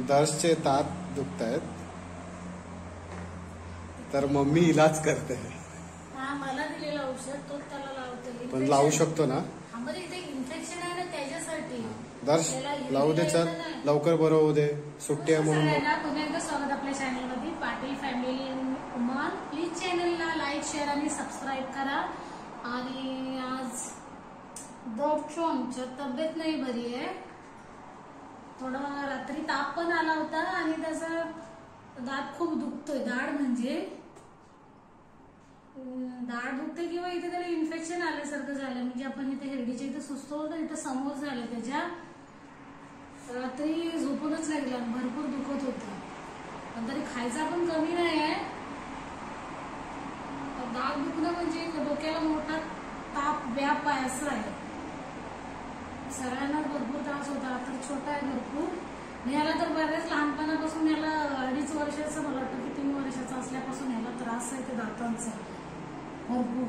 दर्शचे दात दुखतायत तर मम्मी इलाज करते. मला दिलेलं औषध तो त्याला लावते. पण लावू शकतो ना? इन्फेक्शन आहे ना त्याच्यासाठी. दर्श लावू दे, चल लवकर बरं होऊ दे. सुट्टी आहे म्हणून. पुन्हा एकदा स्वागत आपल्या चॅनलमध्ये पाटील फॅमिली उमान. प्लीज चॅनलला लाईक शेअर आणि सबस्क्राईब करा. आणि आज डॉक्टर आमच्या तब्येत नाही बरी आहे. थोडा रात्री ताप पण आला होता आणि त्याचा दात खूप दुखतोय. दाढ म्हणजे दाढ दुखते किंवा इथे त्याला इन्फेक्शन आल्यासारखं झालं. म्हणजे आपण इथे हिरडीच्या इथे सुचतो ना, इथं समोर झालं. त्याच्या रात्री झोपूनच लागला, भरपूर दुखत होता. पण तरी खायचा पण कमी नाही आहे. दात दुखणं म्हणजे डोक्याला मोठा ताप व्याप आहे असं आहे. सगळ्यांना भरपूर त्रास होता. तर छोटा आहे भरपूर. याला तर बऱ्याच लहानपणापासून, याला 2.5 वर्षाचं, मला वाटतं की 3 वर्षाचा असल्यापासून याला त्रास आहे ते दातांचा भरपूर.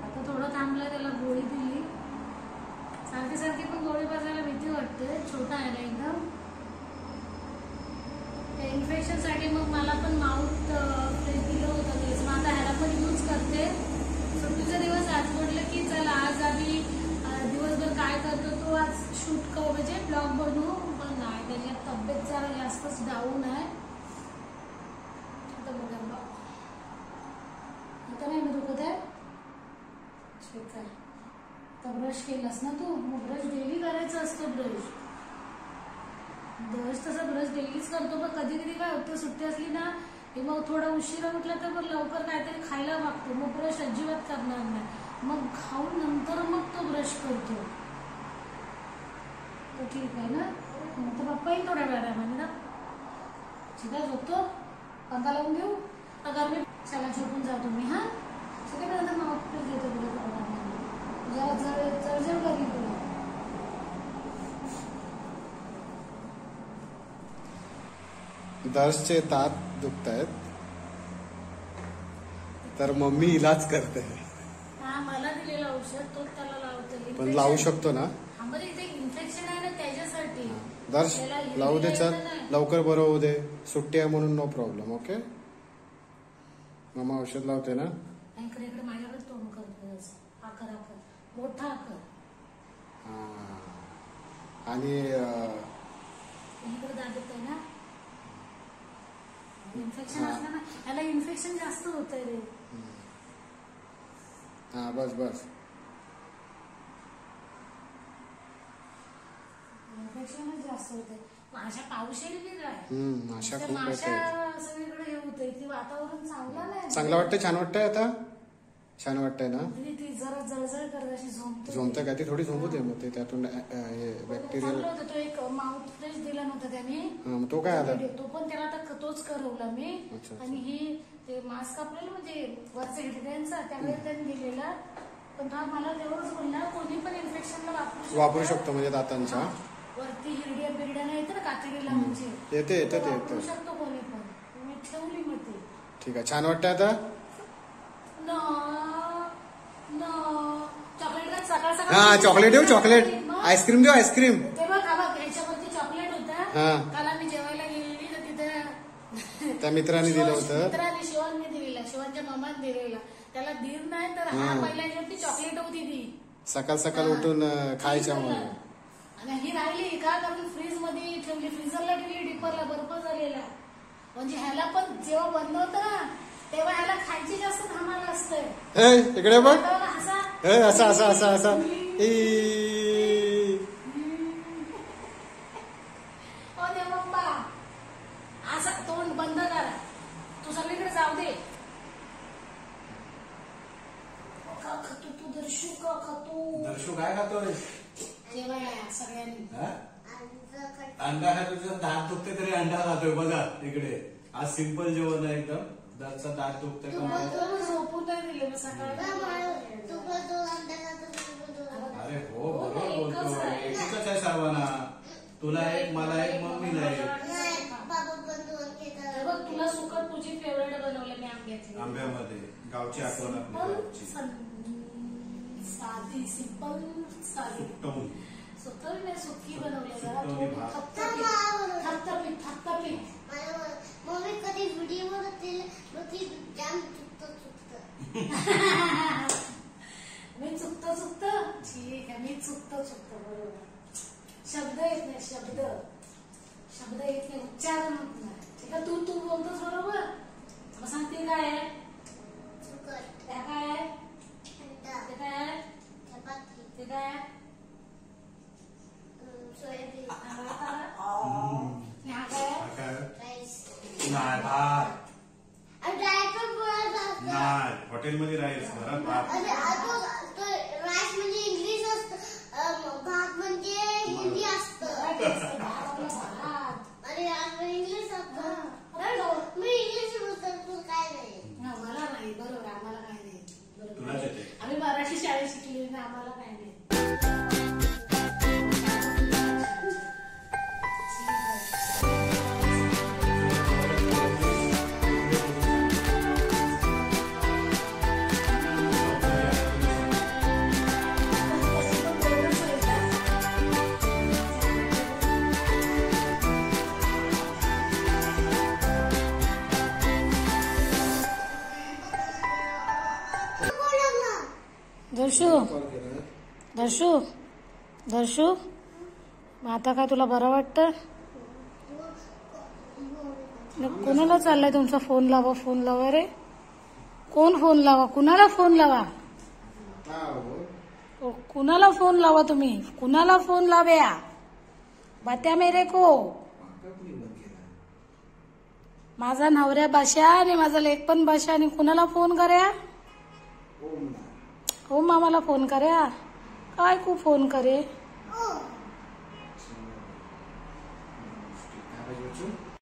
आता थोडं थांबलं, त्याला गोळी दिली. सारखी सारखी पण गोळी बसायला भीती वाटते. छोटा आहे ना एकदम. त्या इन्फेक्शन साठी मग मला पण माउथ फ्रेश दिलं होतं तेच. मग आता ह्याला पण यूज करते. सुट्टीचा दिवस आज म्हटलं की चला आज आधी दिवसभर काय करतो तो आज शूट करू, म्हणजे ब्लॉग बनवू. पण नाही, त्याची तब्येत जरा जास्तच डाऊन आहे. आता बघा, आता नाही मी दुखत आहे. ठीक आहे. तर ब्रश केलास ना तू? मग ब्रश डेली करायचं असतं. ब्रश तसा ब्रश डेलीच करतो. पण कधी कधी काय होतं, सुट्टी असली ना की मग थोडा उशिरा उठला तर मग लवकर काहीतरी खायला मागतो. मग ब्रश अजिबात करणार नाही. मग खाऊन नंतर मग तो ब्रश करतो. तर ठीक आहे ना. तर पप्पा येईल थोड्या वेळामध्ये ना. ठीक आहे, झोपतो. पंखा लावून देऊ अगर मी. चला झोपून जातो मी. हा ठीक आहे. नंतर मग देतो तुला जरा जळजळ करी तुला. दर्शचे दात दुखतायत तर मम्मी इलाज करते. मला दिलेलं औषध तो त्याला लावते. पण लावू शकतो ना? इन्फेक्शन आहे ना त्याच्यासाठी. दर्श लावू दे, चल लवकर बरं होऊ दे. सुट्टी आहे म्हणून नो प्रॉब्लेम. ओके, मामा औषध लावते ना. इकडे इकडे माझ्याकडे तोंड करतो. आकर आकर मोठा आकर. आणि इकडे दात येत आहे ना. इन्फेक्शन असलं ना, याला इन्फेक्शन जास्त होत आहे रे. हा बस बस. इन्फेक्शनच जास्त होते. माशा पावशेरी वेगळा आहे. माशा खूप माशा सगळीकडे हे होतंय. ते वातावरण चांगलं नाही. चांगलं वाटतंय, छान वाटतंय. आता छान वाटतंय ना. ती जरा जळजळ करत अशी झोमतंय का? ती थोडी झोंबू दे. मग ते त्यातून बॅक्टेरियल. तो एक माउथ फ्रेश दिला नव्हता त्याने. तो काय आला? तो पण त्याला आता तोच करवला मी. आणि ही ते मास्क आपल्याला म्हणजे वरचा हिरड्यांचा त्यावेळेस त्यांनी दिलेला. पण हा मला तेवढंच बोलला, कोणी पण इन्फेक्शनला वापरू शकतो म्हणजे दातांच्या वरती हिरड्या बिरड्या नाही येतं ना कातडीला, म्हणजे येते वापरू शकतो कोणी पण. मी ठेवली मग ते. ठीक आहे. छान वाटतंय आता. चॉकलेट सकाळ सकाळ. हा चॉकलेट देऊ. चॉकलेट आईस्क्रीम देऊ. आईस्क्रीम ते बघ याच्यावरती चॉकलेट होतं. काल आम्ही जेवायला गेलेली तर तिथे त्या मित्रांनी दिलं होतं. मित्रांनी शिवांनी दिलेला, शिवांच्या मामाने दिलेला. त्याला धीर नाही तर हा पहिल्यावरती चॉकलेट होती ती. सकाळ सकाळ उठून खायच्या म्हणून. आणि ही राहिली का, कारण फ्रीज मध्ये ठेवली, फ्रीजरला ठेवली, डिपरला बर्फ झालेला. म्हणजे ह्याला पण जेव्हा बंद होतं ना तेव्हा ह्याला खायची जास्त थांबायला असतंय. इकडे बघ. असा असा असा असा. ओ दे पप्पा, असं तोंड बंद करा. तू सगळीकडे जाऊ दे. का खातो तू? दर्शू का खातो? दर्शू काय खातोय? जेवायला सगळ्यांनी अंडा खातो. तुझा दात दुखते तरी अंडा खातोय. बघा इकडे. आज सिंपल जेवण आहे एकदम. दातचा दात दुखतोय झोपून नाही दिले सकाळी. अरे हो बरोबर बोलतो. एकच आहे सर्वांना. तुला एक, मला एक, मम्मीला एक. तुला सुकट तुझी फेवरेट बनवले मी आंब्याची. आंब्यामध्ये गावची आठवण आपली. साधी सिंपल साधी सुकटवून सुकी बनवले. की मम्मी कधी व्हिडिओ बनवतील मग ती जाम चुकतं मी चुकतो ठीक आहे मी चुकतो बरोबर शब्द येत नाही शब्द येत नाही उच्चारण होत नाही ठीक आहे तू बोलतोस बरोबर मग सांग ते काय आहे चुकट त्या काय आहे अंडा ते काय आहे चपाती ते काय आहे सोयाबीन हा काय आहे काय राईस नाही भात आणि ड्रायफ्रूट बोलायचं असतं नाही हॉटेलमध्ये राईस घरात भात आणि राईस म्हणजे इंग्लिश असतं भात म्हणजे हिंदी असतं भात आणि इंग्लिश असतं मी इंग्लिश बोलतो तू काय नाही मला नाही बरोबर आम्हाला काय नाही बरोबर तुलाच येते आम्ही मराठी शाळेत शिकली ना आम्हाला काय नाही दर्शू मग आता काय तुला बरं वाटतं कोणाला चाललाय तुमचा फोन लावा रे कोण फोन लावा कुणाला फोन लावा कुणाला फोन लावा तुम्ही कुणाला फोन लाव्या बात्या मेरे को माझा नवऱ्या भाषा आणि माझा लेक पण भाषा आणि कुणाला फोन कर्या हो मामाला फोन कर्या काय खूप फोन करे